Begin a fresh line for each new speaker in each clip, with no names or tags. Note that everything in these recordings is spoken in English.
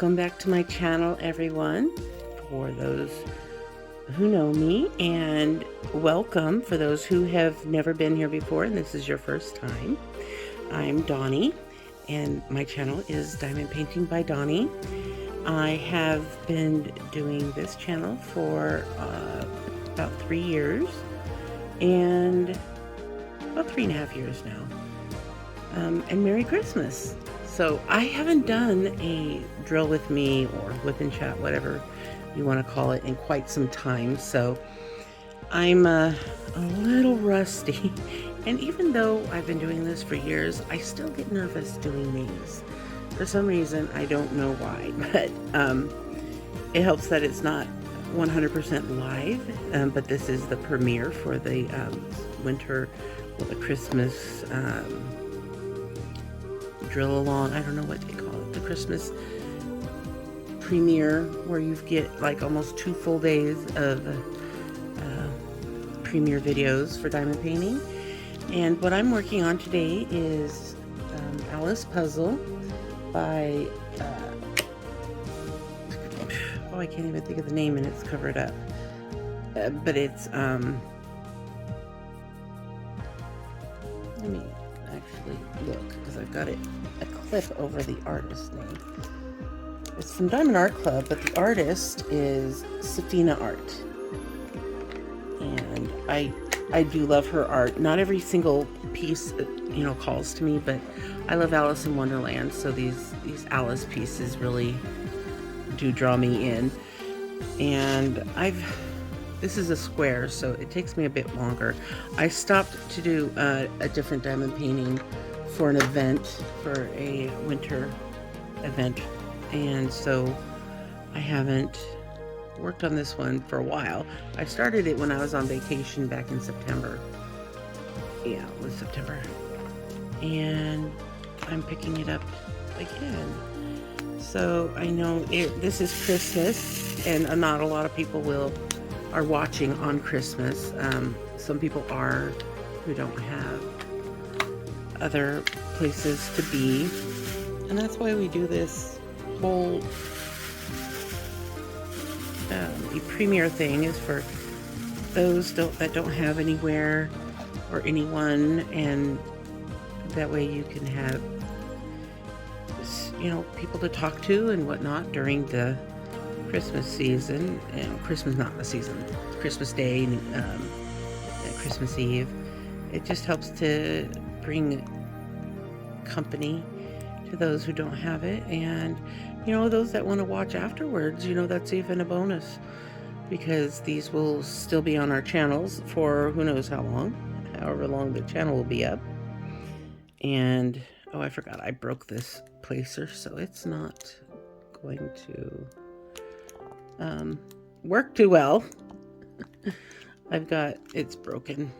Welcome back to my channel, everyone, for those who know me, and welcome for those who have never been here before and this is your first time. I'm Donnie, and my channel is Diamond Painting by Donnie. I have been doing this channel for about 3 years, and about 3.5 years now. And Merry Christmas. So I haven't done a drill with me or whip and chat, whatever you want to call it, in quite some time. So I'm a little rusty. And even though I've been doing this for years, I still get nervous doing these. For some reason, I don't know why, but it helps that it's not 100% live. But this is the premiere for the winter, well, the Christmas drill along. I don't know what they call it, the Christmas premiere, where you get like almost 2 full days of premiere videos for diamond painting. And what I'm working on today is Alice Puzzle by oh, I can't even think of the name, and it's covered up, but it's let me actually look, because I've got it a clip over the artist name. It's from Diamond Art Club, but the artist is Safina Art, and I do love her art. Not every single piece, you know, calls to me, but I love Alice in Wonderland, so these Alice pieces really do draw me in. And this is a square, so it takes me a bit longer. I stopped to do a different diamond painting for an event, for a winter event, and so I haven't worked on this one for a while. I started it when I was on vacation back in September. Yeah, it was September. And I'm picking it up again. So I know this is Christmas, and not a lot of people are watching on Christmas. Some people are who don't have other places to be, and that's why we do this whole premiere thing, is for those that don't have anywhere or anyone, and that way you can have, you know, people to talk to and whatnot during the Christmas season, and Christmas, not the season, Christmas Day and Christmas Eve. It just helps to bring company to those who don't have it, and you know, those that want to watch afterwards, you know, that's even a bonus, because these will still be on our channels for who knows how long, however long the channel will be up. And oh, I forgot, I broke this placer, so it's not going to work too well. It's broken.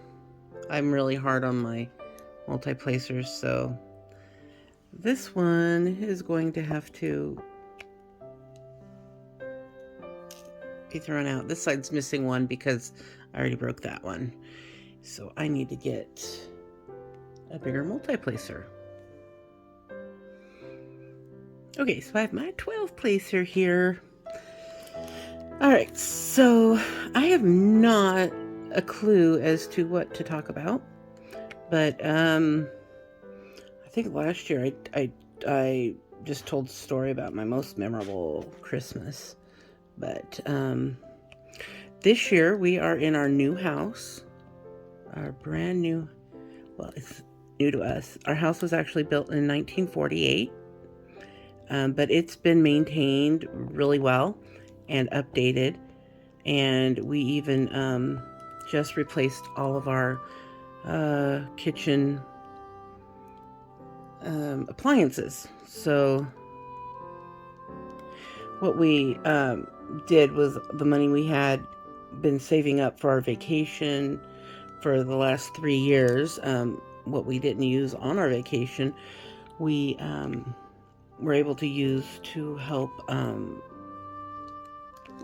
I'm really hard on my multi-placers, so this one is going to have to be thrown out. This side's missing one because I already broke that one, so I need to get a bigger multi-placer. Okay, so I have my 12 placer here. Alright, so I have not a clue as to what to talk about, but I think last year I just told a story about my most memorable Christmas, but this year we are in our new house, our brand new, well, it's new to us. Our house was actually built in 1948, but it's been maintained really well and updated, and we even just replaced all of our kitchen appliances. So what we did was, the money we had been saving up for our vacation for the last 3 years, what we didn't use on our vacation, we were able to use to help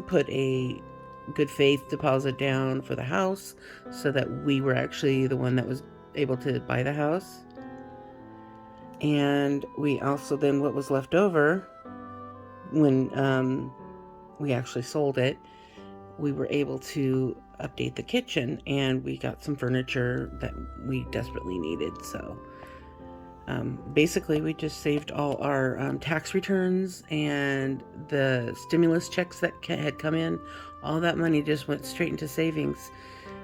put a good faith deposit down for the house, so that we were actually the one that was able to buy the house. And we also, then what was left over, when we actually sold it, we were able to update the kitchen, and we got some furniture that we desperately needed. So basically, we just saved all our tax returns and the stimulus checks that had come in. All that money just went straight into savings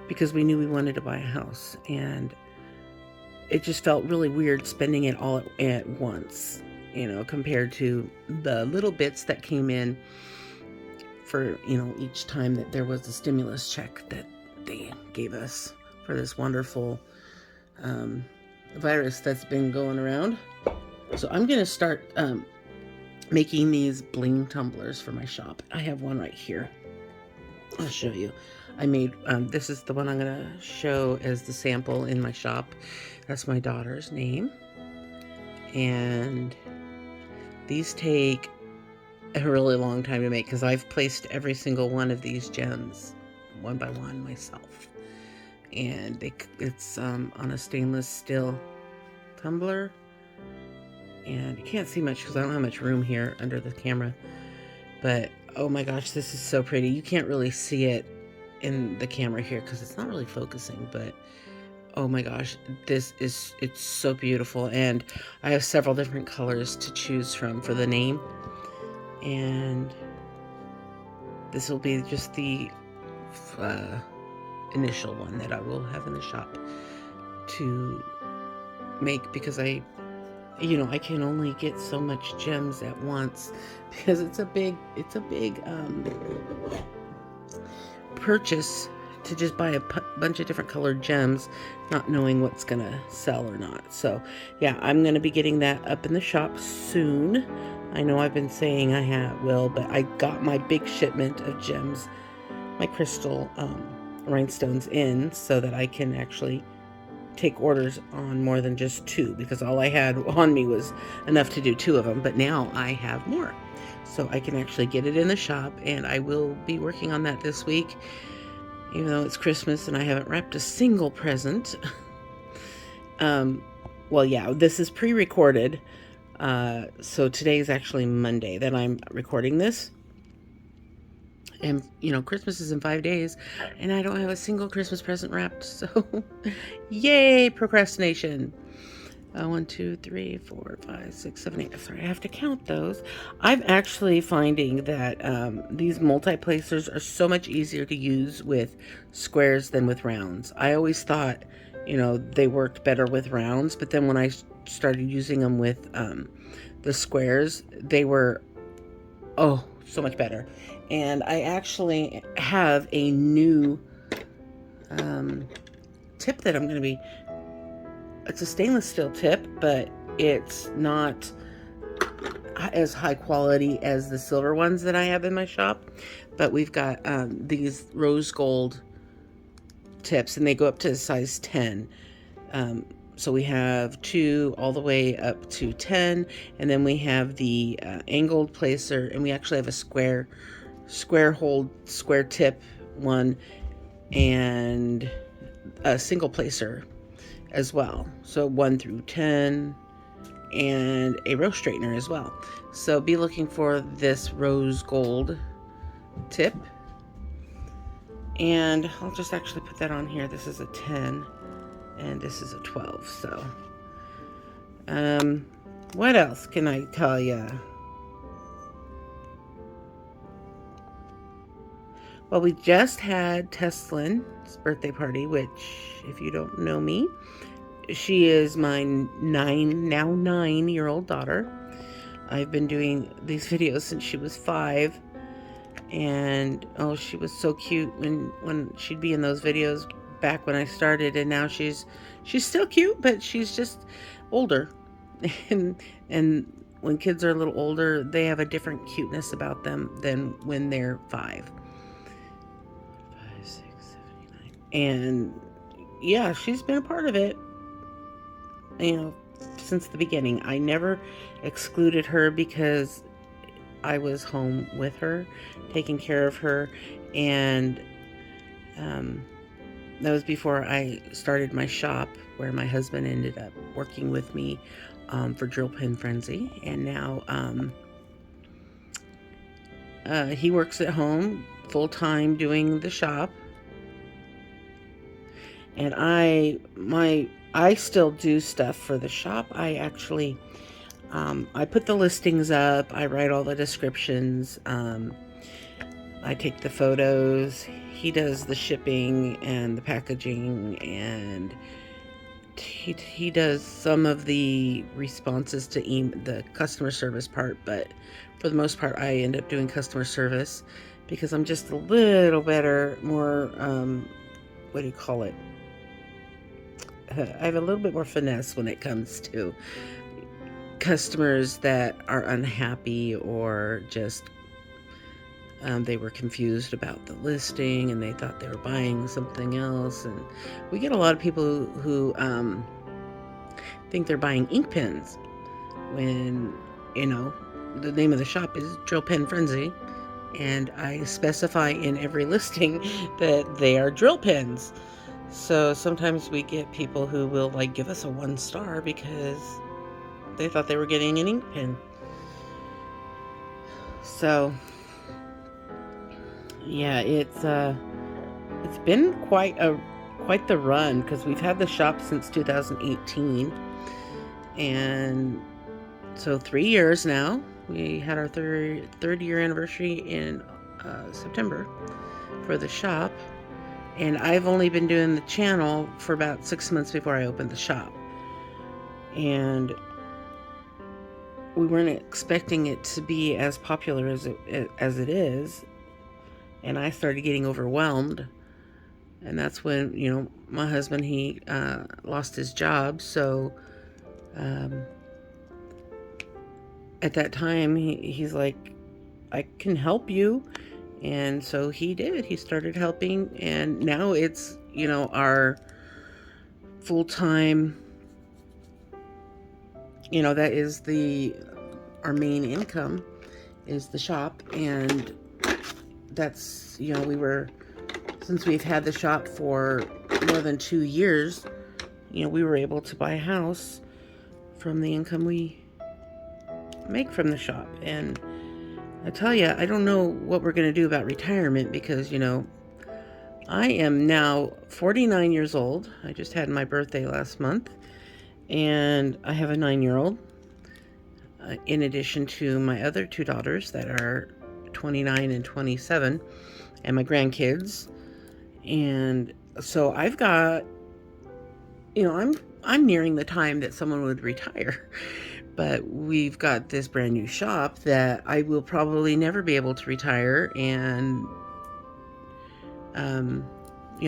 because we knew we wanted to buy a house, and it just felt really weird spending it all at once, compared to the little bits that came in for, each time that there was a stimulus check that they gave us for this wonderful virus that's been going around. So I'm going to start making these bling tumblers for my shop. I have one right here. I'll show you. I made, this is the one I'm going to show as the sample in my shop. That's my daughter's name. And these take a really long time to make because I've placed every single one of these gems one by one myself. And it's on a stainless steel tumbler. And you can't see much because I don't have much room here under the camera. But oh my gosh, this is so pretty. You can't really see it in the camera here because it's not really focusing, but oh my gosh, it's so beautiful. And I have several different colors to choose from for the name. And this will be just the initial one that I will have in the shop to make, because I can only get so much gems at once because it's a big purchase to just buy a bunch of different colored gems, not knowing what's gonna sell or not. So yeah, I'm gonna be getting that up in the shop soon. I know I've been saying I will, but I got my big shipment of gems, my crystal rhinestones in, so that I can actually take orders on more than just 2, because all I had on me was enough to do 2 of them, but now I have more. So I can actually get it in the shop, and I will be working on that this week, even though it's Christmas and I haven't wrapped a single present. Well, yeah, this is pre-recorded. So today is actually Monday that I'm recording this. And, Christmas is in 5 days, and I don't have a single Christmas present wrapped. So, yay, procrastination. 1, 2, 3, 4, 5, 6, 7, 8. Sorry, I have to count those. I'm actually finding that these multi-placers are so much easier to use with squares than with rounds. I always thought, they worked better with rounds, but then when I started using them with the squares, they were, so much better. And I actually have a new tip that I'm going to be, it's a stainless steel tip, but it's not as high quality as the silver ones that I have in my shop. But we've got these rose gold tips, and they go up to size 10. So we have 2 all the way up to 10, and then we have the angled placer, and we actually have a square tip one, and a single placer as well. So 1 through 10, and a rose straightener as well. So be looking for this rose gold tip. And I'll just actually put that on here. This is a 10 and this is a 12. So what else can I tell you? Well, we just had Tesslynn's birthday party, which, if you don't know me, she is my now 9-year-old daughter. I've been doing these videos since she was 5, and she was so cute when she'd be in those videos back when I started, and now she's still cute, but she's just older. and when kids are a little older, they have a different cuteness about them than when they're 5. 5, 6, 7, 8, 9. And yeah, she's been a part of it, since the beginning. I never excluded her because I was home with her, taking care of her, and that was before I started my shop, where my husband ended up working with me for Drill Pin Frenzy. And now He works at home full-time doing the shop. And I still do stuff for the shop. I actually, I put the listings up. I write all the descriptions. I take the photos. He does the shipping and the packaging, and he does some of the responses to the customer service part. But for the most part, I end up doing customer service because I'm just a little better, more, what do you call it? I have a little bit more finesse when it comes to customers that are unhappy or just they were confused about the listing and they thought they were buying something else. And we get a lot of people who think they're buying ink pens when, the name of the shop is Drill Pen Frenzy. And I specify in every listing that they are drill pens. So sometimes we get people who will give us a 1 star because they thought they were getting an ink pen. So yeah, it's been quite the run because we've had the shop since 2018, and so 3 years now. We had our third year anniversary in September for the shop. And I've only been doing the channel for about 6 months before I opened the shop. And we weren't expecting it to be as popular as it is. And I started getting overwhelmed. And that's when, my husband, he lost his job. So at that time, he's like, I can help you. And so he did. He started helping, and now it's, our full-time, that is our main income is the shop. And that's, since we've had the shop for more than 2 years, we were able to buy a house from the income we make from the shop. And I tell you, I don't know what we're going to do about retirement because, I am now 49 years old. I just had my birthday last month, and I have a 9-year-old, in addition to my other 2 daughters that are 29 and 27, and my grandkids. And so I've got, I'm nearing the time that someone would retire. But we've got this brand new shop that I will probably never be able to retire. And,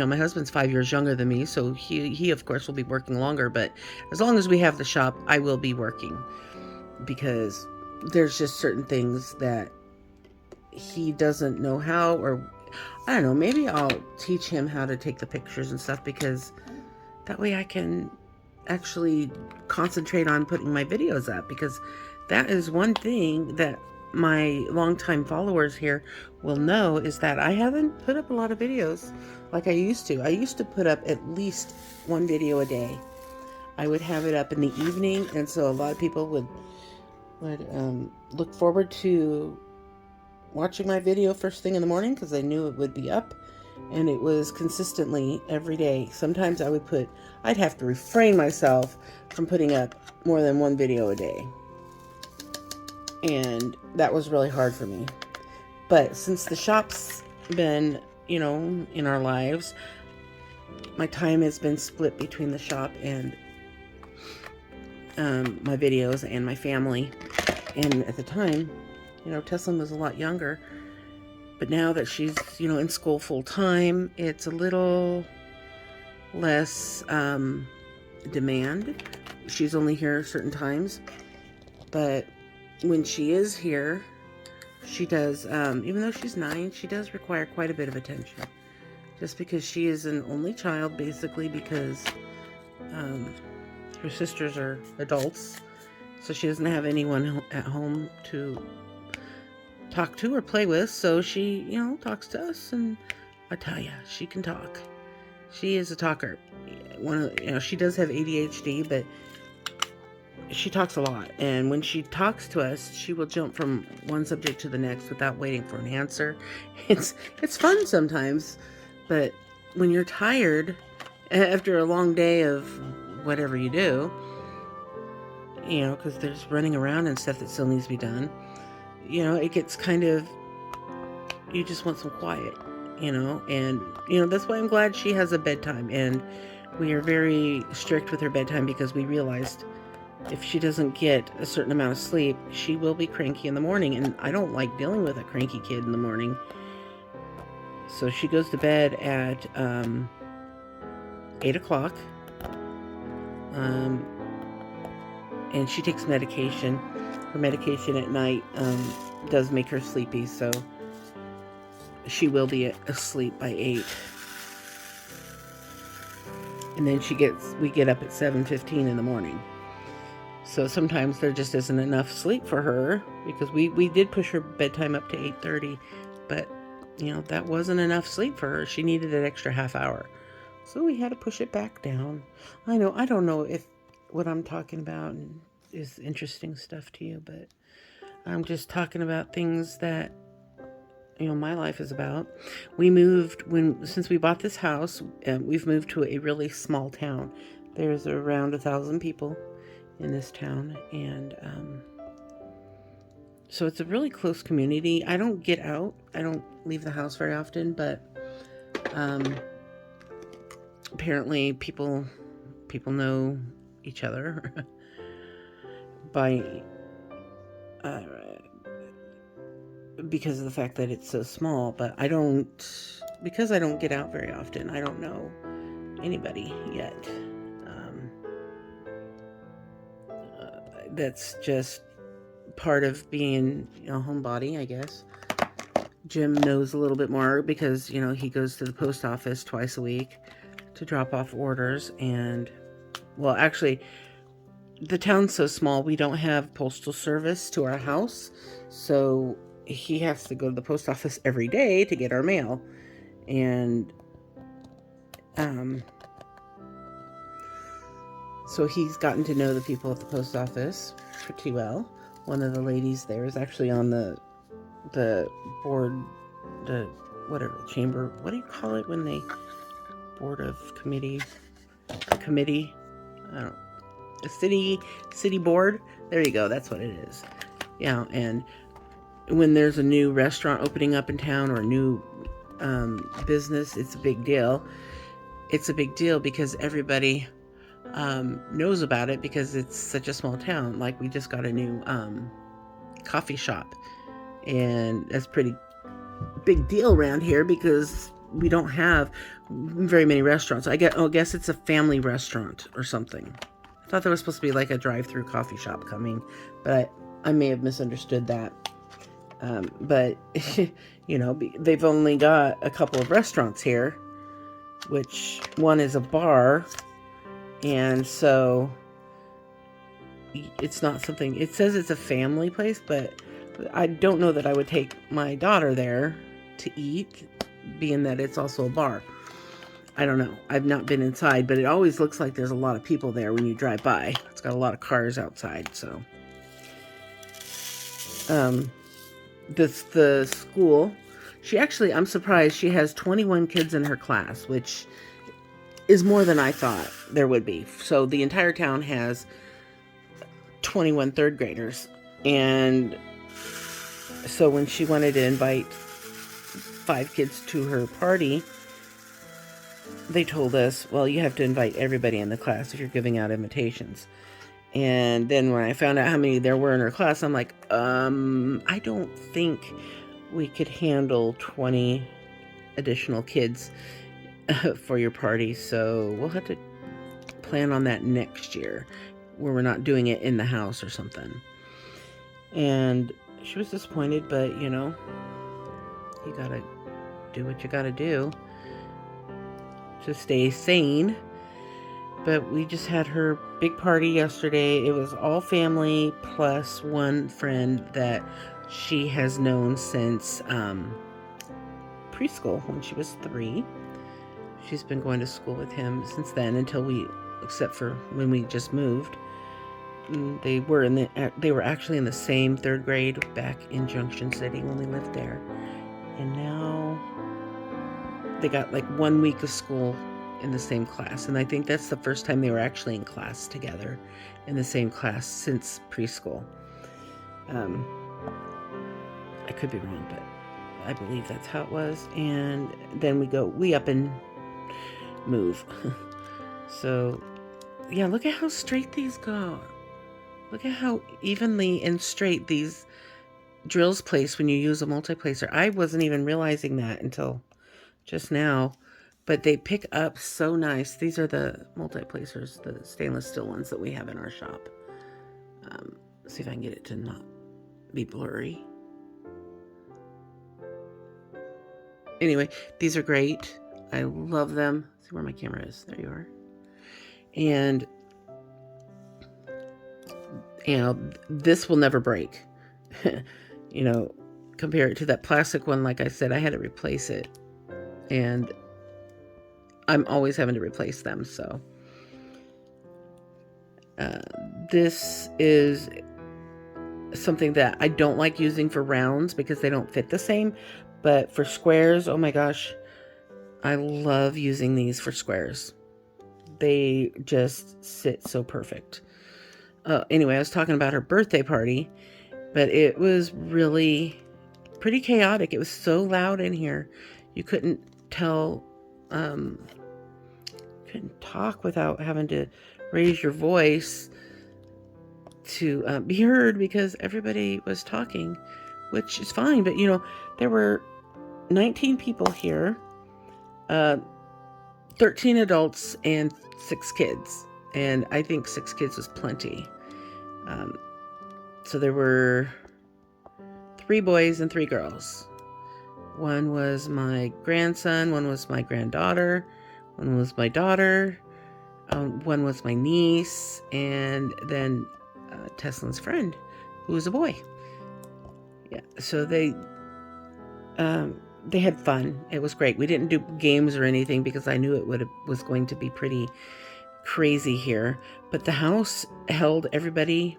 my husband's 5 years younger than me, so he of course will be working longer. But as long as we have the shop, I will be working, because there's just certain things that he doesn't know how, or I don't know, maybe I'll teach him how to take the pictures and stuff, because that way I can actually concentrate on putting my videos up, because that is one thing that my longtime followers here will know, is that I haven't put up a lot of videos like I used to. I used to put up at least 1 video a day. I would have it up in the evening, and so a lot of people would look forward to watching my video first thing in the morning because they knew it would be up. And it was consistently every day. Sometimes I'd have to refrain myself from putting up more than 1 video a day. And that was really hard for me. But since the shop's been, in our lives, my time has been split between the shop and my videos and my family. And at the time, Tesslynn was a lot younger. But now that she's, in school full time, it's a little less demand. She's only here certain times. But when she is here, she does, even though she's 9, she does require quite a bit of attention. Just because she is an only child, basically, because her sisters are adults. So she doesn't have anyone at home to talk to or play with, so she, talks to us. And I tell ya, she can talk. She is a talker. She does have ADHD, but she talks a lot, and when she talks to us, she will jump from one subject to the next without waiting for an answer. It's fun sometimes, but when you're tired after a long day of whatever you do, because there's running around and stuff that still needs to be done, it gets kind of, you just want some quiet, and that's why I'm glad she has a bedtime, and we are very strict with her bedtime because we realized if she doesn't get a certain amount of sleep, she will be cranky in the morning, and I don't like dealing with a cranky kid in the morning. So she goes to bed at 8 o'clock, and she takes medication. Her medication at night does make her sleepy, so she will be asleep by 8. And then we get up at 7:15 in the morning. So sometimes there just isn't enough sleep for her, because we did push her bedtime up to 8:30, but that wasn't enough sleep for her. She needed an extra half hour. So we had to push it back down. I don't know if what I'm talking about is interesting stuff to you, but I'm just talking about things that my life is about. We moved since we bought this house, we've moved to a really small town. There's around 1,000 people in this town, and so it's a really close community. I don't get out. I don't leave the house very often, but apparently people know each other by because of the fact that it's so small. But because I don't get out very often, I don't know anybody yet. That's just part of being a homebody, I guess. Jim knows a little bit more because he goes to the post office twice a week to drop off orders. And well, actually, the town's so small, we don't have postal service to our house, so he has to go to the post office every day to get our mail. And so he's gotten to know the people at the post office pretty well. One of the ladies there is actually on the board, the chamber, what do you call it when they board of committee, I don't, a city board. There you go, that's what it is. And when there's a new restaurant opening up in town, or a new business, it's a big deal. It's a big deal because everybody knows about it, because it's such a small town. Like, we just got a new coffee shop, and that's pretty big deal around here because we don't have very many restaurants. I guess it's a family restaurant or something. I thought there was supposed to be like a drive-through coffee shop coming, but I may have misunderstood that. But they've only got a couple of restaurants here, which one is a bar. And so it's not something, it says it's a family place, but I don't know that I would take my daughter there to eat, being that it's also a bar. I don't know. I've not been inside, but it always looks like there's a lot of people there when you drive by. It's got a lot of cars outside, so. The school, I'm surprised, she has 21 kids in her class, which is more than I thought there would be. So the entire town has 21 third graders. And so when she wanted to invite 5 kids to her party, they told us, well, you have to invite everybody in the class if you're giving out invitations. And then when I found out how many there were in her class, I'm like, I don't think we could handle 20 additional kids for your party. So we'll have to plan on that next year, where we're not doing it in the house or something. And she was disappointed, but you gotta do what you gotta do to stay sane. But we just had her big party yesterday. It was all family plus one friend that she has known since preschool, when she was 3. She's been going to school with him since then, except for when we just moved They were actually in the same third grade back in Junction City when we lived there, and now they got like 1 week of school in the same class, and I think that's the first time they were actually in class together, in the same class since preschool. Um, I could be wrong, but I believe that's how it was. And then we up and move. So, yeah, look at how straight these go. Look at how evenly and straight these drills place when you use a multi-placer. I wasn't even realizing that until just now, but they pick up so nice. These are the multi-placers, the stainless steel ones that we have in our shop. See if I can get it to not be blurry. Anyway, these are great. I love them. See where my camera is. There you are. And this will never break. Compare it to that plastic one. Like I said, I had to replace it, and I'm always having to replace them. So this is something that I don't like using for rounds because they don't fit the same, but for squares, oh my gosh, I love using these for squares. They just sit so perfect. Anyway, I was talking about her birthday party, but it was really pretty chaotic. It was so loud in here. You couldn't talk without having to raise your voice to be heard because everybody was talking, which is fine. But, there were 19 people here, 13 adults and 6 kids. And I think 6 kids was plenty. So there were 3 boys and 3 girls. One was my grandson, one was my granddaughter, one was my daughter, one was my niece, and then Tesslyn's friend, who was a boy. Yeah, so they had fun. It was great. We didn't do games or anything because I knew it was going to be pretty crazy here, but the house held everybody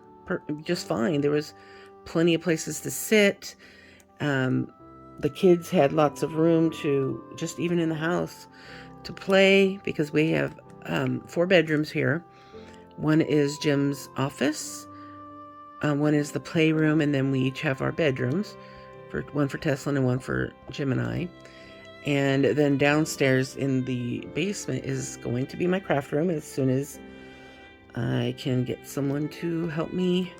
just fine. There was plenty of places to sit. The kids had lots of room to just even in the house to play because we have 4 bedrooms here. One is Jim's office, one is the playroom, and then we each have our bedrooms, one for Tesslynn and one for Jim and I. And then downstairs in the basement is going to be my craft room as soon as I can get someone to help me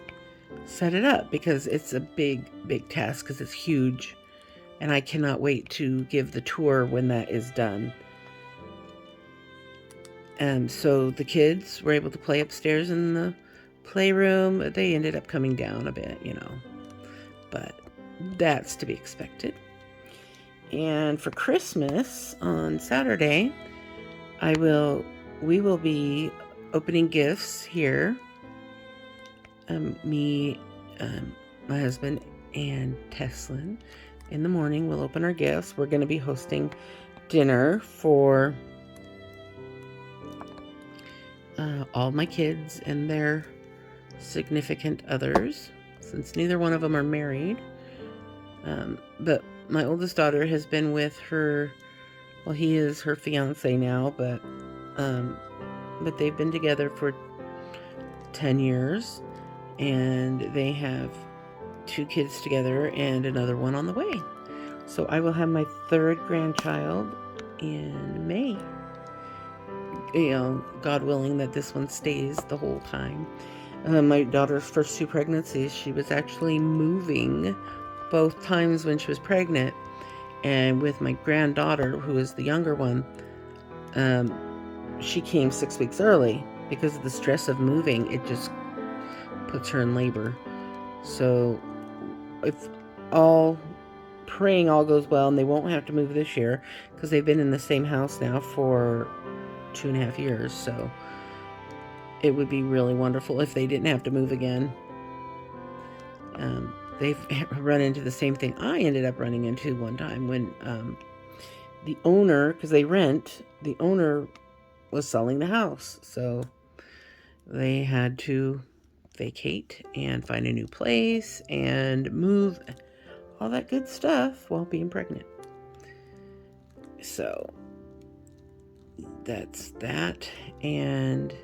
set it up, because it's a big task because it's huge, and I cannot wait to give the tour when that is done. So the kids were able to play upstairs in the playroom. They ended up coming down a bit, but that's to be expected. And for Christmas on Saturday, we will be opening gifts here. Me, my husband, and Tesslynn. In the morning, we'll open our gifts. We're going to be hosting dinner for all my kids and their significant others, since neither one of them are married. But my oldest daughter has been with her, well, he is her fiance now, but they've been together for 10 years, and they have 2 kids together and another one on the way. So I will have my 3rd grandchild in May. God willing that this one stays the whole time. My daughter's first 2 pregnancies, she was actually moving both times when she was pregnant. And with my granddaughter, who is the younger one, she came 6 weeks early because of the stress of moving. It just puts her in labor. So if praying all goes well and they won't have to move this year, because they've been in the same house now for 2.5 years. So it would be really wonderful if they didn't have to move again. They've run into the same thing I ended up running into one time when the owner, because they rent, the owner was selling the house. So they had to vacate and find a new place and move, all that good stuff while being pregnant. So that's that. And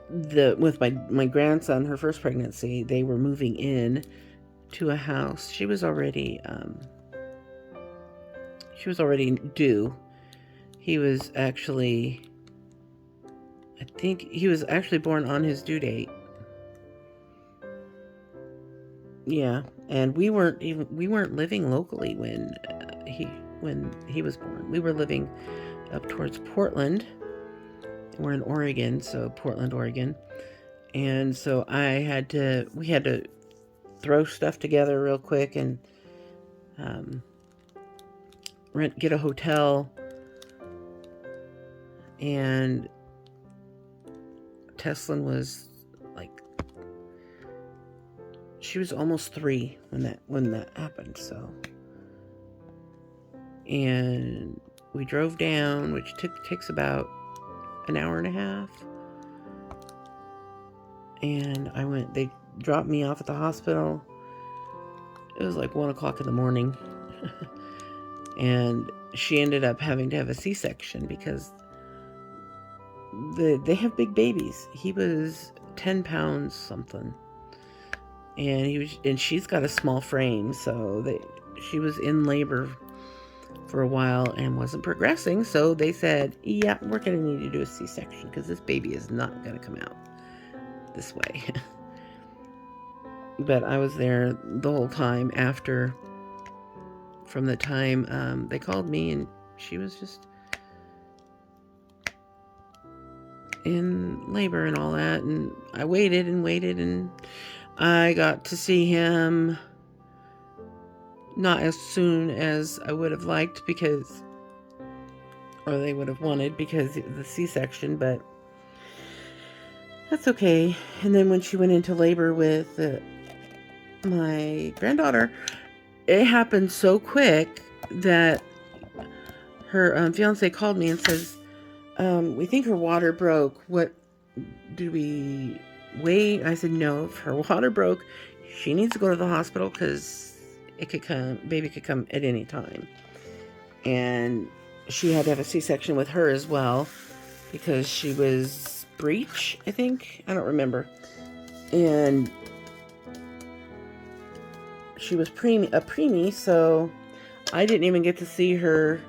with my grandson, her first pregnancy, they were moving in to a house. She was already due. He was actually, I think he was actually born on his due date. Yeah, and we weren't living locally when he was born. We were living up towards Portland. We're in Oregon, so Portland, Oregon. And so we had to throw stuff together real quick and get a hotel. And Tesslynn was she was almost 3 when that happened. So, and we drove down, which takes about an hour and a half. And they dropped me off at the hospital. It was like 1 o'clock in the morning. And she ended up having to have a C-section because they have big babies. He was 10 pounds something. And she's got a small frame, so she was in labor for a while and wasn't progressing. So they said, yeah, we're going to need to do a C-section because this baby is not going to come out this way. But I was there the whole time from the time they called me, and she was just in labor and all that. And I waited and waited, and I got to see him not as soon as I would have liked or they would have wanted because of the C-section, but that's okay. And then when she went into labor with my granddaughter, it happened so quick that her fiance called me and says, we think her water broke. What do we wait? I said, no, if her water broke, she needs to go to the hospital because baby could come at any time. And she had to have a C-section with her as well because she was breech, I think. I don't remember. And she was a preemie, so I didn't even get to see her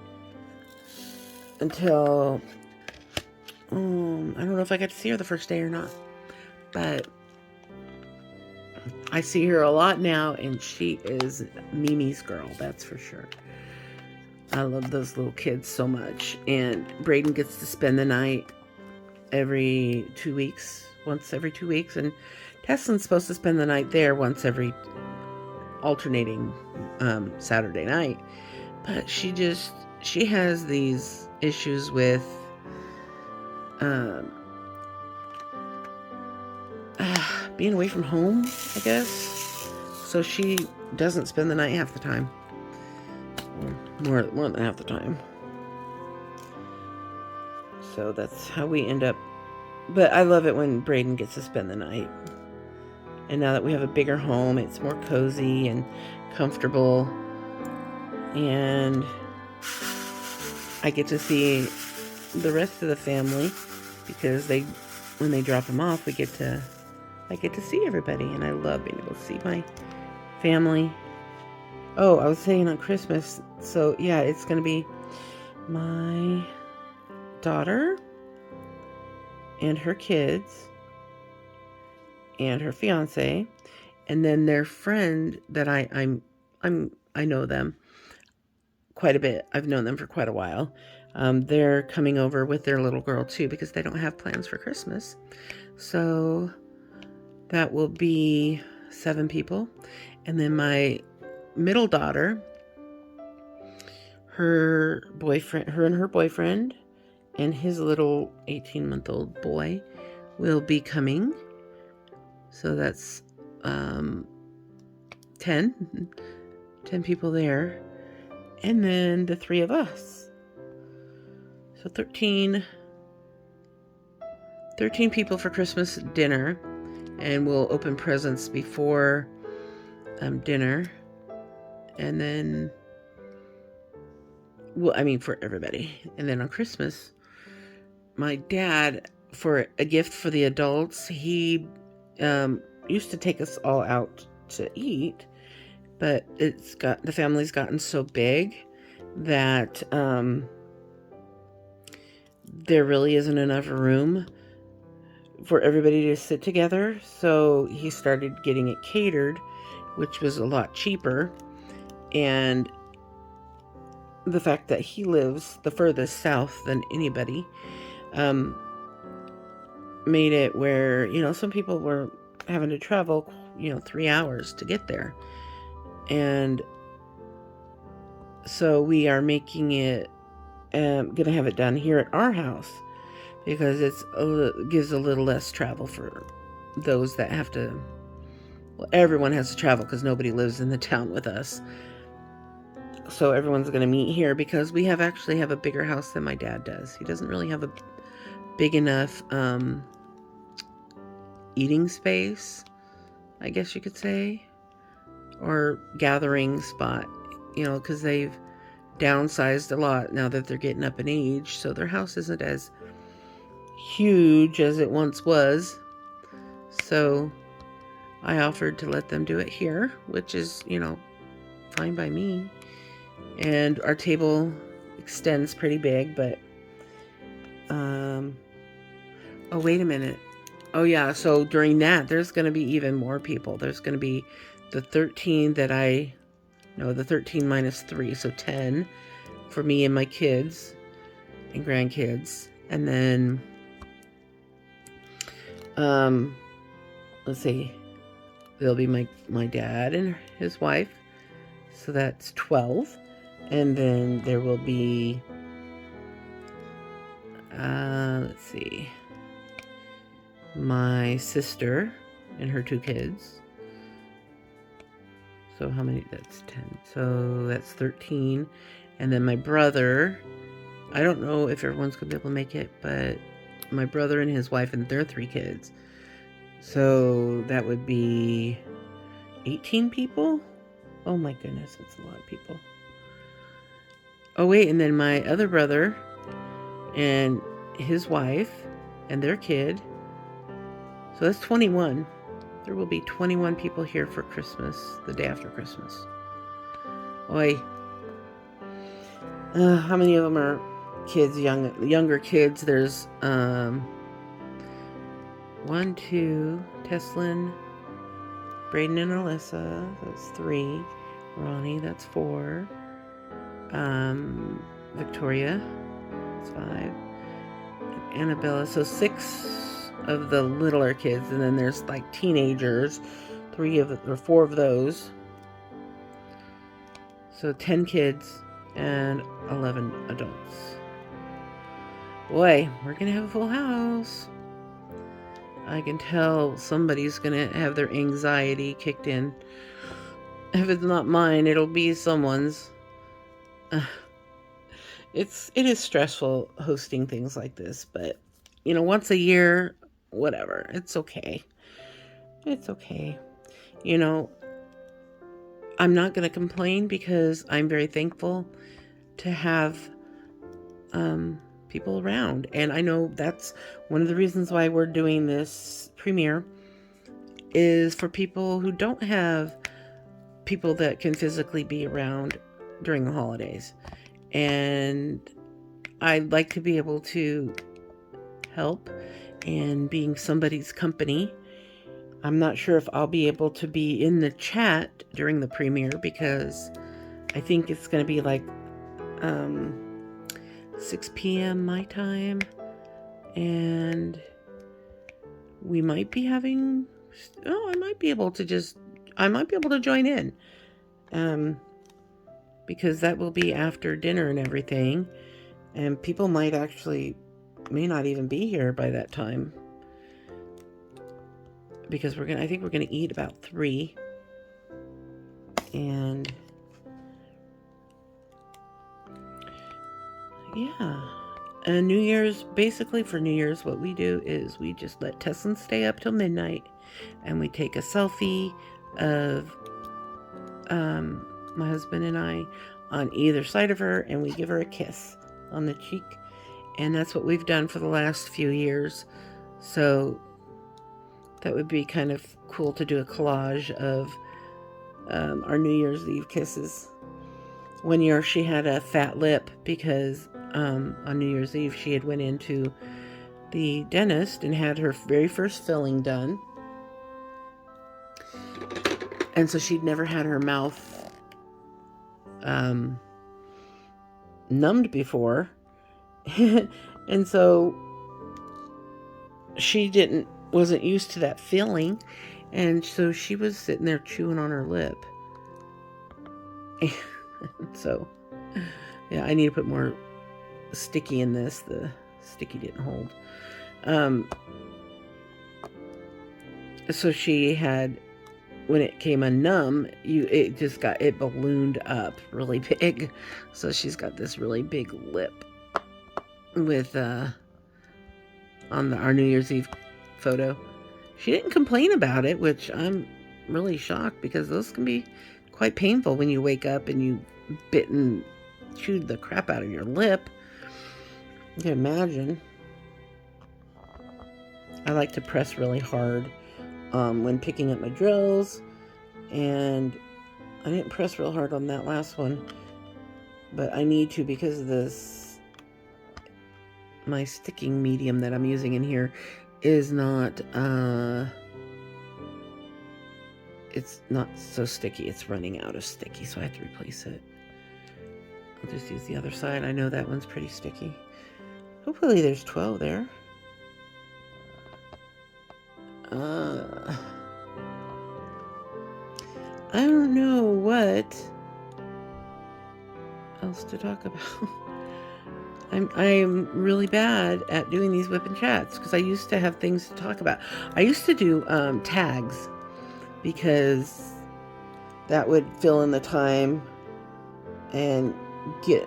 until I don't know if I got to see her the first day or not, but I see her a lot now, and she is Mimi's girl, that's for sure. I love those little kids so much. And Braden gets to spend the night once every 2 weeks, and Tesslynn's supposed to spend the night there once every alternating Saturday night. But she has these issues with being away from home, I guess. So she doesn't spend the night half the time. More than half the time. So that's how we end up. But I love it when Braden gets to spend the night. And now that we have a bigger home, it's more cozy and comfortable. And I get to see the rest of the family because when they drop them off, I get to see everybody, and I love being able to see my family. Oh, I was saying on Christmas, so yeah, it's going to be my daughter and her kids and her fiance, and then their friend that I know them quite a bit. I've known them for quite a while. They're coming over with their little girl too because they don't have plans for Christmas. So that will be 7 people. And then my middle daughter, her and her boyfriend and his little 18-month-old boy will be coming. So that's 10 people there. And then the 3 of us. So 13 people for Christmas dinner. and we'll open presents before dinner, and then for everybody. And then on Christmas, my dad, for a gift for the adults, he used to take us all out to eat, but the family's gotten so big that there really isn't enough room for everybody to sit together. So he started getting it catered, which was a lot cheaper. And the fact that he lives the furthest south than anybody made it where, some people were having to travel, 3 hours to get there. And so we are making it, going to have it done here at our house, because it gives a little less travel for those that have to, everyone has to travel because nobody lives in the town with us. So everyone's going to meet here because we actually have a bigger house than my dad does. He doesn't really have a big enough eating space, I guess you could say, or gathering spot, because they've downsized a lot now that they're getting up in age. So their house isn't as huge as it once was. So I offered to let them do it here, which is, fine by me. And our table extends pretty big, but oh, wait a minute. Oh yeah, so during that there's going to be even more people. There's going to be the 13 the 13 minus 3, so 10 for me and my kids and grandkids. And then let's see, there'll be my dad and his wife, so that's 12. And then there will be let's see, my sister and her 2 kids. So how many? That's 10. So that's 13. And then my brother, I don't know if everyone's going to be able to make it, but my brother and his wife and their 3 kids. So that would be 18 people. Oh my goodness, that's a lot of people. Oh wait, and then my other brother and his wife and their kid. So that's 21. There will be 21 people here for Christmas, the day after Christmas. Oi. How many of them are kids, younger kids? There's 1, 2, Tesslynn, Braden and Alyssa, that's 3. Ronnie, that's 4. Victoria, that's 5. Annabella, so 6 of the littler kids, and then there's like teenagers, 4 of those. So 10 kids and 11 adults. Boy, we're gonna have a full house. I can tell somebody's gonna have their anxiety kicked in. If it's not mine, it'll be someone's. It is stressful hosting things like this, but once a year, whatever, it's okay. It's okay. I'm not going to complain because I'm very thankful to have people around. And I know that's one of the reasons why we're doing this premiere, is for people who don't have people that can physically be around during the holidays. And I'd like to be able to help in being somebody's company. I'm not sure if I'll be able to be in the chat during the premiere, because I think it's going to be like 6 p.m. my time, and we might be having, I might be able to join in, because that will be after dinner and everything, and people may not even be here by that time, because I think we're gonna eat about 3, and yeah. And basically for New Year's, what we do is we just let Tesslynn stay up till midnight, and we take a selfie of my husband and I on either side of her, and we give her a kiss on the cheek. And that's what we've done for the last few years. So that would be kind of cool to do a collage of our New Year's Eve kisses. One year she had a fat lip because on New Year's Eve she had went into the dentist and had her very first filling done. And so she'd never had her mouth numbed before. And so she wasn't used to that feeling. And so she was sitting there chewing on her lip. And so, yeah, I need to put more sticky in this. The sticky didn't hold. So she had, when it came unnumb, it ballooned up really big. So she's got this really big lip with on our New Year's Eve photo. She didn't complain about it, which I'm really shocked, because those can be quite painful when you wake up and you bit and chewed the crap out of your lip. You can imagine. I like to press really hard when picking up my drills, and I didn't press real hard on that last one, but I need to, because of this, my sticking medium that I'm using in here is not it's not so sticky. It's running out of sticky, so I have to replace it. I'll just use the other side. I know that one's pretty sticky. Hopefully there's 12 there. I don't know what else to talk about. I'm really bad at doing these whip and chats, because I used to have things to talk about. I used to do tags, because that would fill in the time and get,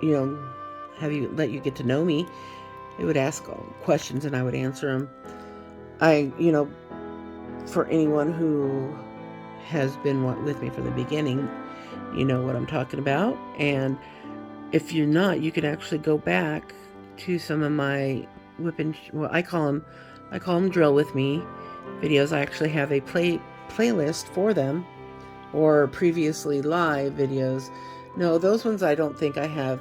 let you get to know me. It would ask all questions and I would answer them. For anyone who has been with me from the beginning, you know what I'm talking about. And if you're not, you can actually go back to some of my I call them drill with me videos. I actually have a playlist for them, or previously live videos. No, those ones I don't think I have.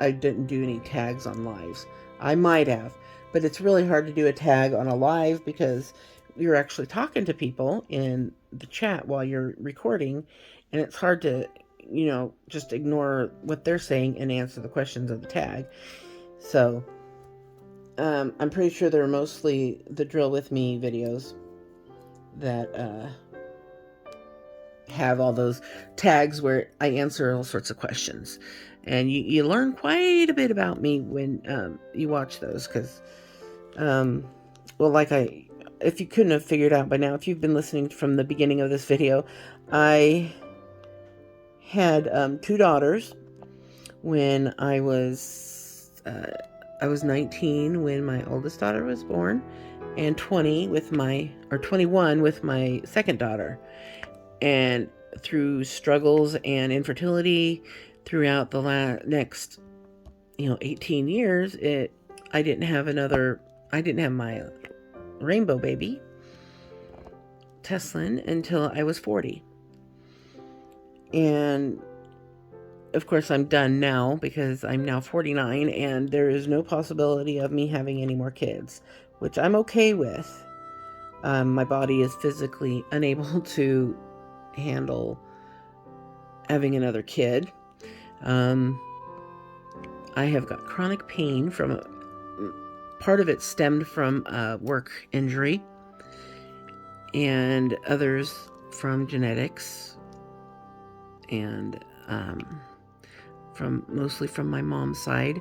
I didn't do any tags on lives. I might have, but it's really hard to do a tag on a live, because you're actually talking to people in the chat while you're recording, and it's hard to, just ignore what they're saying and answer the questions of the tag. So I'm pretty sure they're mostly the drill with me videos that have all those tags where I answer all sorts of questions. And you learn quite a bit about me when you watch those, because if you couldn't have figured out by now, if you've been listening from the beginning of this video, I had 2 daughters when I was 19 when my oldest daughter was born, and 21 with my second daughter. And through struggles and infertility throughout the next 18 years, I didn't have my rainbow baby, Tesslynn, until I was 40. And of course I'm done now, because I'm now 49 and there is no possibility of me having any more kids, which I'm okay with. My body is physically unable to handle having another kid. I have got chronic pain from part of it stemmed from a work injury, and others from genetics, and mostly from my mom's side.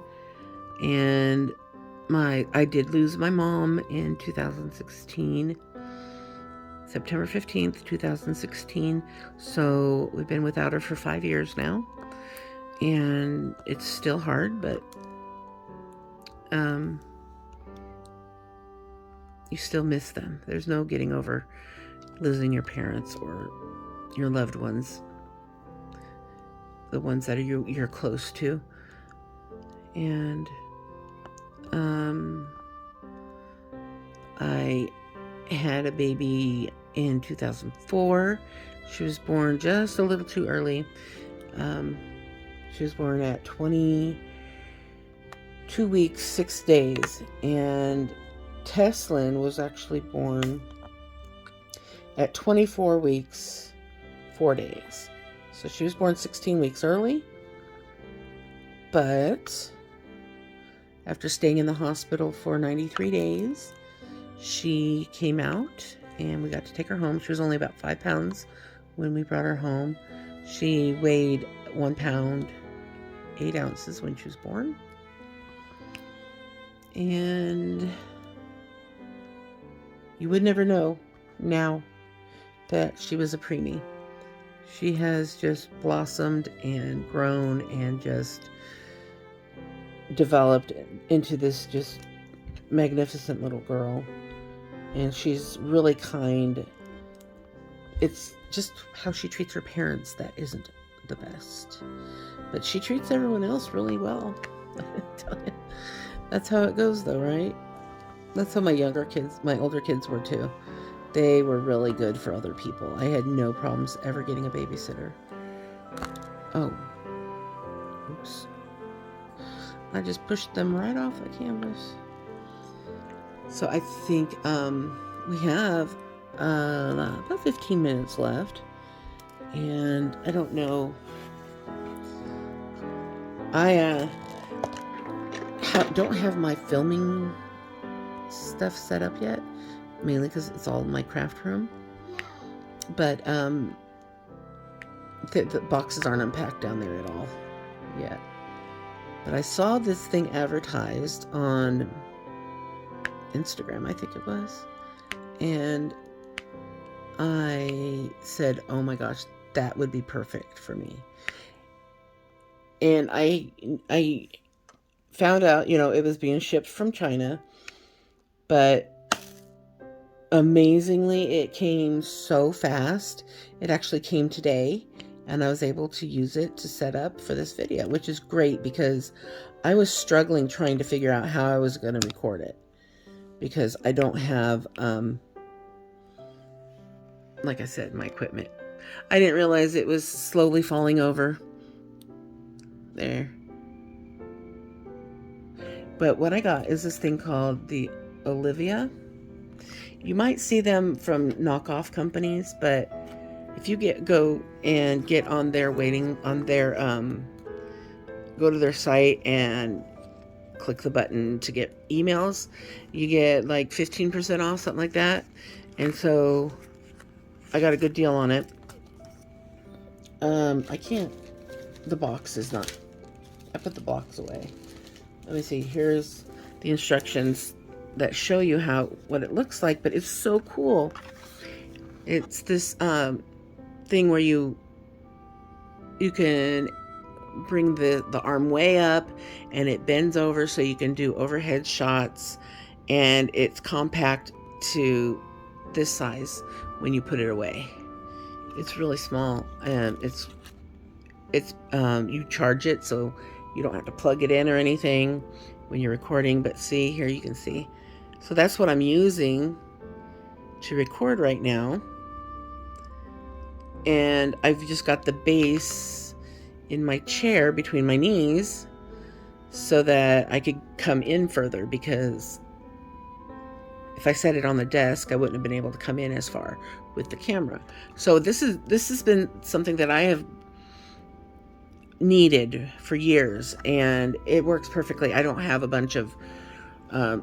And I did lose my mom in 2016, September 15th, 2016. So we've been without her for 5 years now, and it's still hard, but you still miss them. There's no getting over losing your parents or your loved ones, the ones that you're close to. And I had a baby in 2004. She was born just a little too early. She was born at 22 weeks, 6 days, and Tesslynn was actually born at 24 weeks, 4 days. So she was born 16 weeks early, but after staying in the hospital for 93 days, she came out and we got to take her home. She was only about 5 pounds when we brought her home. She weighed 1 pound, 8 ounces when she was born. And you would never know now that she was a preemie. She has just blossomed and grown and just developed into this just magnificent little girl. And she's really kind. It's just how she treats her parents that isn't the best. But she treats everyone else really well. That's how it goes though, right? That's how my older kids were too. They were really good for other people. I had no problems ever getting a babysitter. Oh. Oops. I just pushed them right off the canvas. So I think we have about 15 minutes left. And I don't know. I don't have my filming stuff set up yet, mainly because it's all in my craft room. But the boxes aren't unpacked down there at all yet. But I saw this thing advertised on Instagram, I think it was, and I said, oh my gosh, that would be perfect for me. And I found out, it was being shipped from China, but amazingly, it came so fast. It actually came today, and I was able to use it to set up for this video, which is great because I was struggling trying to figure out how I was going to record it because I don't have, like I said, my equipment. I didn't realize it was slowly falling over. There. But what I got is this thing called the Olivia. You might see them from knockoff companies, but if you go and get on their go to their site and click the button to get emails, you get like 15% off, something like that. And so I got a good deal on it. The box is not, I put the box away. Let me see, here's the instructions that show you what it looks like, but it's so cool. It's this thing where you can bring the arm way up and it bends over so you can do overhead shots, and it's compact to this size when you put it away. It's really small, and it's you charge it so you don't have to plug it in or anything when you're recording. But see, here you can see. So that's what I'm using to record right now. And I've just got the base in my chair between my knees so that I could come in further, because if I set it on the desk, I wouldn't have been able to come in as far with the camera. So this has been something that I have needed for years, and it works perfectly. I don't have a bunch of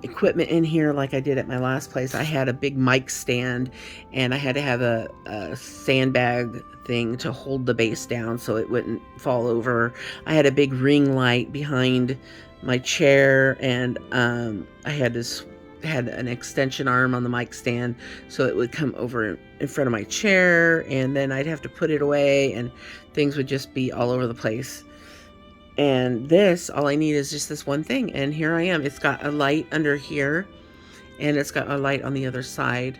equipment in here like I did at my last place. I had a big mic stand, and I had to have a sandbag thing to hold the base down so it wouldn't fall over. I had a big ring light behind my chair, and I had an extension arm on the mic stand so it would come over in front of my chair, and then I'd have to put it away and things would just be all over the place. And all I need is just this one thing, and here I am. It's got a light under here, and it's got a light on the other side,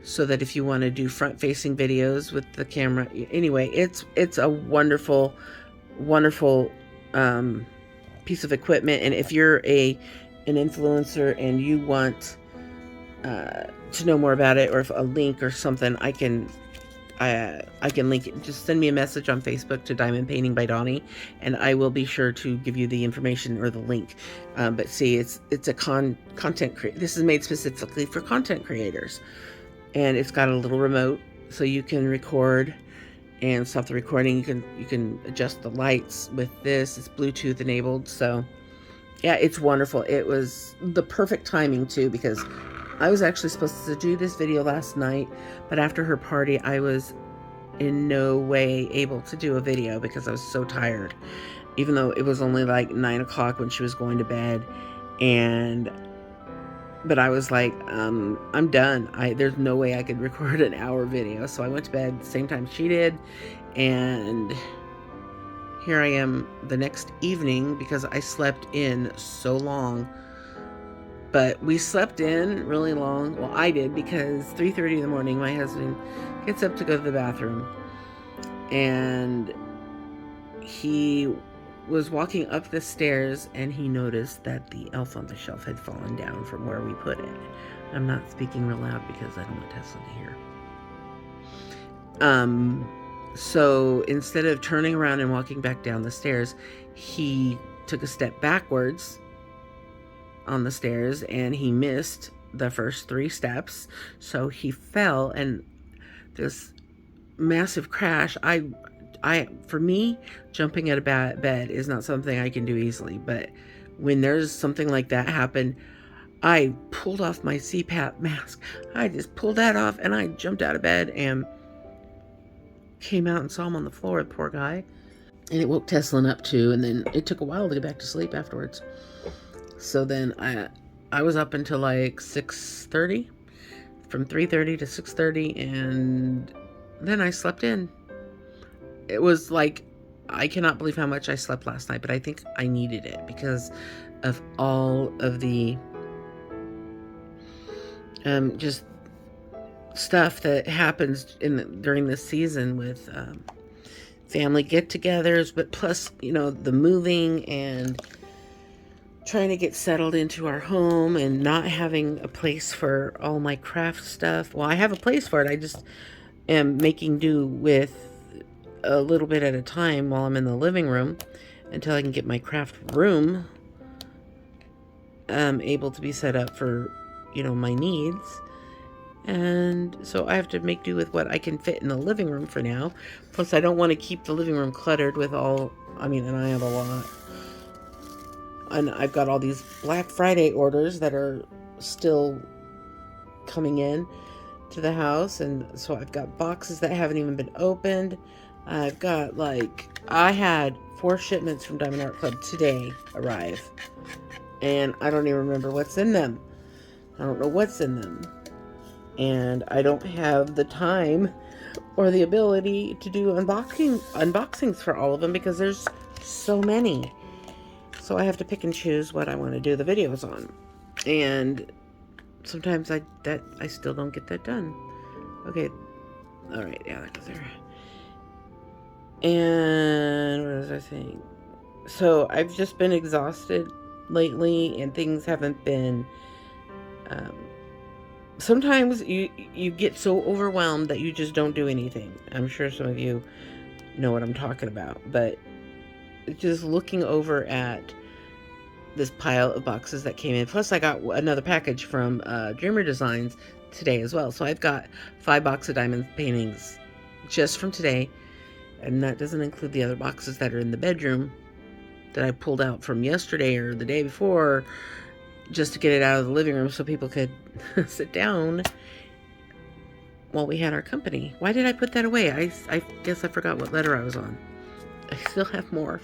so that if you want to do front-facing videos with the camera, anyway, it's a wonderful, wonderful piece of equipment. And if you're an influencer and you want to know more about it, or if a link or something, I can link it. Just send me a message on Facebook to Diamond Painting by Donnie, and I will be sure to give you the information or the link. But see, it's a content creator. This is made specifically for content creators, and it's got a little remote, so you can record and stop the recording. You can adjust the lights with this. It's Bluetooth enabled, so yeah, it's wonderful. It was the perfect timing too, because I was actually supposed to do this video last night, but after her party, I was in no way able to do a video because I was so tired, even though it was only like 9 o'clock when she was going to bed. But I was like, I'm done. There's no way I could record an hour video. So I went to bed the same time she did, and here I am the next evening because I slept in so long. But we slept in really long. Well, I did, because 3:30 in the morning, my husband gets up to go to the bathroom. And he was walking up the stairs, and he noticed that the elf on the shelf had fallen down from where we put it. I'm not speaking real loud because I don't want Tesslynn to hear. So instead of turning around and walking back down the stairs, he took a step backwards on the stairs, and he missed the first 3 steps, so he fell, and this massive crash. For me, jumping out of bed is not something I can do easily, but when there's something like that happen, I pulled off my CPAP mask. I just pulled that off, and I jumped out of bed and came out and saw him on the floor, the poor guy. And it woke Tesslynn up too, and then it took a while to get back to sleep afterwards. So then I was up until like 6:30, from 3:30 to 6:30, and then I slept in. It was like, I cannot believe how much I slept last night, but I think I needed it because of all of the just stuff that happens during this season with family get-togethers, but plus, the moving and trying to get settled into our home and not having a place for all my craft stuff. Well, I have a place for it. I just am making do with a little bit at a time while I'm in the living room until I can get my craft room able to be set up for, my needs. And so I have to make do with what I can fit in the living room for now. Plus, I don't want to keep the living room cluttered with and I have a lot. And I've got all these Black Friday orders that are still coming in to the house. And so I've got boxes that haven't even been opened. I've got I had 4 shipments from Diamond Art Club today arrive. And I don't even remember what's in them. I don't know what's in them. And I don't have the time or the ability to do unboxings for all of them because there's so many. So I have to pick and choose what I want to do the videos on. And sometimes I still don't get that done. Okay. All right. Yeah, that goes there. And what was I saying? So I've just been exhausted lately, and things haven't been... sometimes you get so overwhelmed that you just don't do anything. I'm sure some of you know what I'm talking about, but just looking over at this pile of boxes that came in. Plus, I got another package from Dreamer Designs today as well. So I've got 5 boxes of diamond paintings just from today, and that doesn't include the other boxes that are in the bedroom that I pulled out from yesterday or the day before, just to get it out of the living room so people could sit down while we had our company. Why did I put that away? I guess I forgot what letter I was on. I still have more.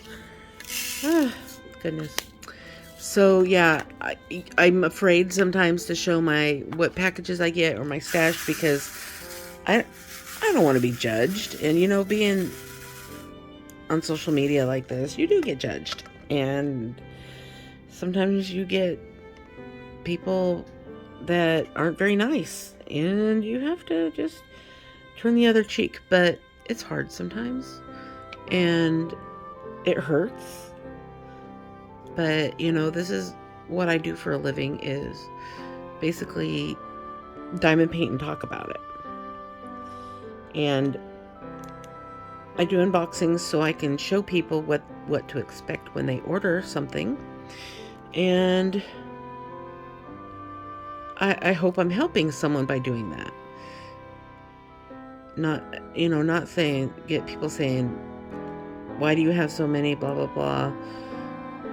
Goodness. So yeah, I'm afraid sometimes to show what packages I get or my stash because I don't want to be judged. And being on social media like this, you do get judged. And sometimes you get people that aren't very nice, and you have to just turn the other cheek. But it's hard sometimes, and it hurts. But this is what I do for a living, is basically diamond paint and talk about it. And I do unboxings so I can show people what to expect when they order something. And I hope I'm helping someone by doing that. Not saying, get people saying, why do you have so many, blah, blah, blah,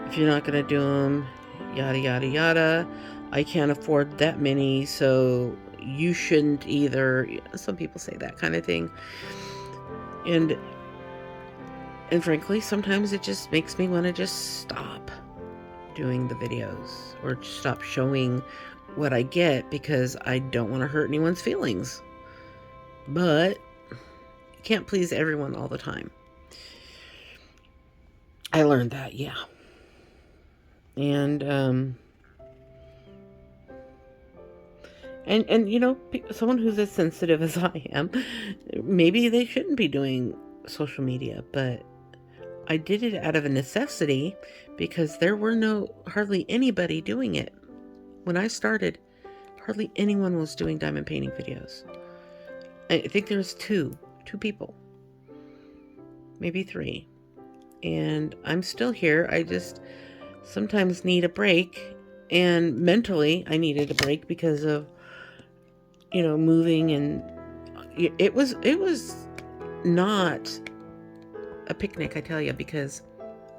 if you're not going to do them, yada, yada, yada. I can't afford that many, so you shouldn't either. Some people say that kind of thing. And frankly, sometimes it just makes me want to just stop doing the videos or stop showing what I get, because I don't want to hurt anyone's feelings. But you can't please everyone all the time. I learned that, yeah. And someone who's as sensitive as I am, maybe they shouldn't be doing social media, but I did it out of a necessity because there were hardly anybody doing it. When I started, hardly anyone was doing diamond painting videos. I think there's two people, maybe three. And I'm still here. I just sometimes need a break. And mentally, I needed a break because of, moving. And it was not a picnic, I tell you, because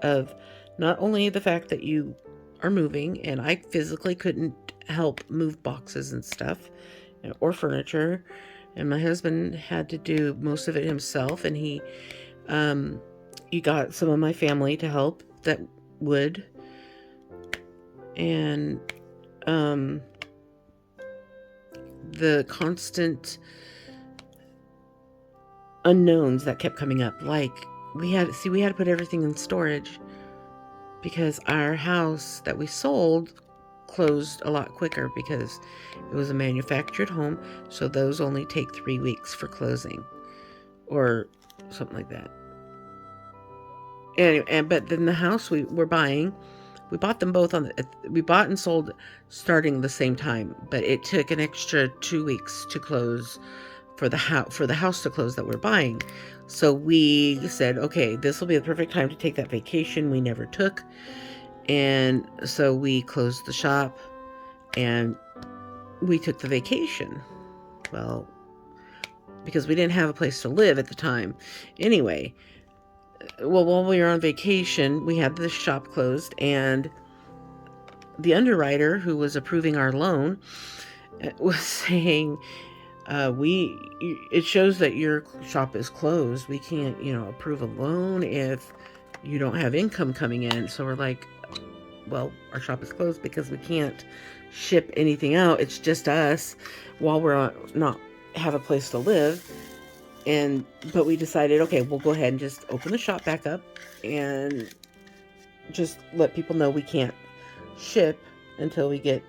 of not only the fact that you are moving, and I physically couldn't help move boxes and stuff or furniture, and my husband had to do most of it himself, and he got some of my family to help that would, and the constant unknowns that kept coming up, like we had to put everything in storage because our house that we sold closed a lot quicker because it was a manufactured home, so those only take 3 weeks for closing or something like that. Anyway, but then the house we were buying, we bought them both we bought and sold starting the same time, but it took an extra 2 weeks to close for the house to close that we're buying. So we said, okay, this will be the perfect time to take that vacation we never took. And so we closed the shop and we took the vacation. Well, because we didn't have a place to live at the time. Anyway, well, while we were on vacation, we had the shop closed, and the underwriter who was approving our loan was saying, it shows that your shop is closed. We can't, approve a loan if you don't have income coming in. So we're like, well, our shop is closed because we can't ship anything out. It's just us while we're not have a place to live. But we decided, okay, we'll go ahead and just open the shop back up and just let people know we can't ship until we get,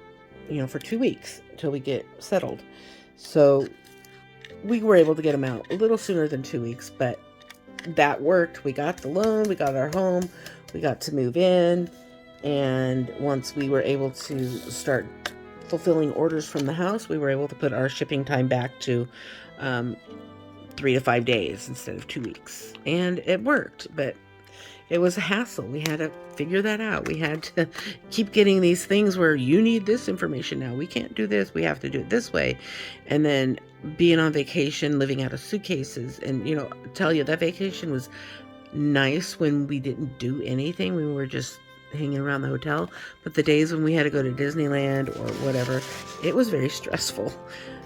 for 2 weeks until we get settled. So we were able to get them out a little sooner than 2 weeks, but that worked. We got the loan, we got our home, we got to move in. And once we were able to start fulfilling orders from the house, we were able to put our shipping time back to 3 to 5 days instead of 2 weeks. And it worked, but it was a hassle. We had to figure that out. We had to keep getting these things where you need this information now. We can't do this. We have to do it this way. And then being on vacation, living out of suitcases. And, tell you, that vacation was nice when we didn't do anything. We were just hanging around the hotel. But the days when we had to go to Disneyland or whatever, it was very stressful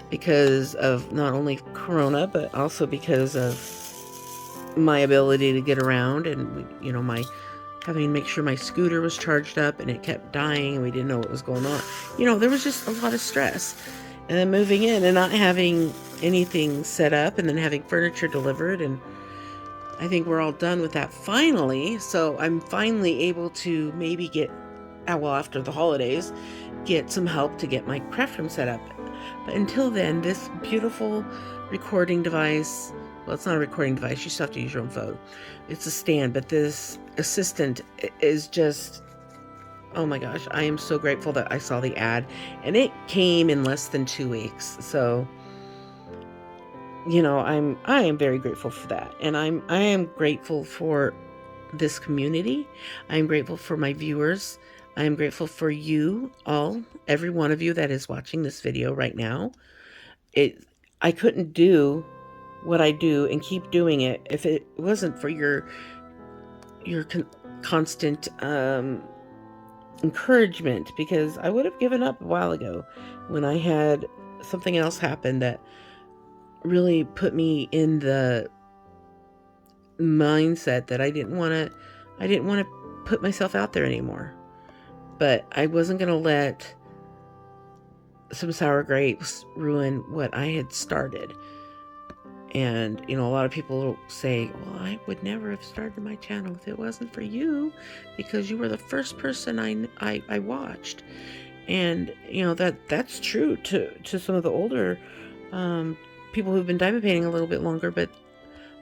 because of not only Corona, but also because of my ability to get around, and my having to make sure my scooter was charged up, and it kept dying, and we didn't know what was going on. There was just a lot of stress. And then moving in and not having anything set up, and then having furniture delivered, and I think we're all done with that finally. So I'm finally able to maybe get well, after the holidays, get some help to get my craft room set up. But until then, this beautiful recording device, well, it's not a recording device, you still have to use your own phone. It's a stand, but this assistant is just, oh my gosh, I am so grateful that I saw the ad, and it came in less than 2 weeks. So, you know, I am very grateful for that. And I am grateful for this community. I am grateful for my viewers. I am grateful for you all, every one of you that is watching this video right now. I couldn't do what I do and keep doing it if it wasn't for your constant encouragement, because I would have given up a while ago when I had something else happen that really put me in the mindset that I didn't want to put myself out there anymore. But I wasn't going to let some sour grapes ruin what I had started. And, you know, a lot of people say, well, I would never have started my channel if it wasn't for you, because you were the first person I watched. And, you know, that's true to some of the older people who've been diamond painting a little bit longer. But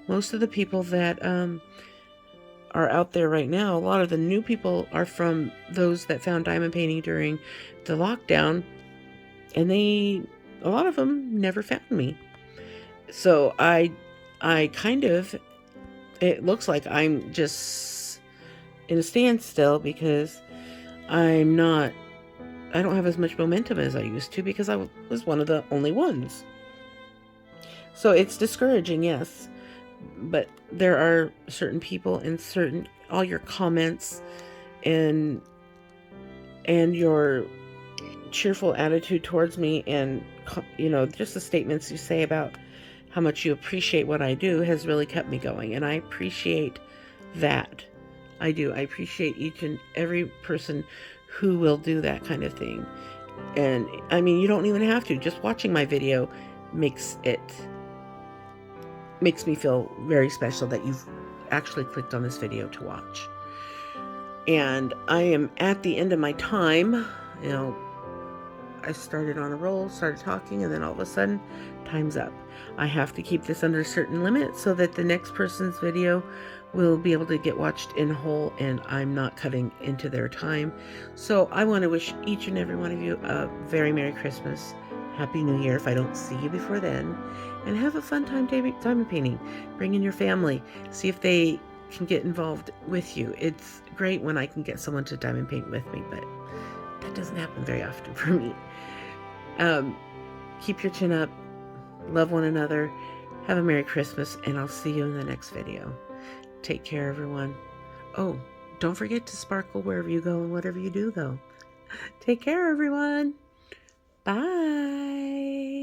most of the people that are out there right now, a lot of the new people are from those that found diamond painting during the lockdown. And a lot of them never found me. So I kind of, it looks like I'm just in a standstill because I don't have as much momentum as I used to, because I was one of the only ones. So it's discouraging, yes. But there are certain people and all your comments and your cheerful attitude towards me, and, you know, just the statements you say about how much you appreciate what I do has really kept me going. And I appreciate that. I do. I appreciate each and every person who will do that kind of thing. And I mean, you don't even have to. Just watching my video makes me feel very special that you've actually clicked on this video to watch. And I am at the end of my time. You know, I started on a roll, started talking, and then all of a sudden, time's up. I have to keep this under a certain limit so that the next person's video will be able to get watched in whole, and I'm not cutting into their time. So I want to wish each and every one of you a very Merry Christmas, Happy New Year if I don't see you before then, and have a fun time diamond painting. Bring in your family. See if they can get involved with you. It's great when I can get someone to diamond paint with me, but that doesn't happen very often for me. Keep your chin up, love one another, have a Merry Christmas, and I'll see you in the next video. Take care, everyone. Oh, don't forget to sparkle wherever you go and whatever you do, though. Take care, everyone. Bye.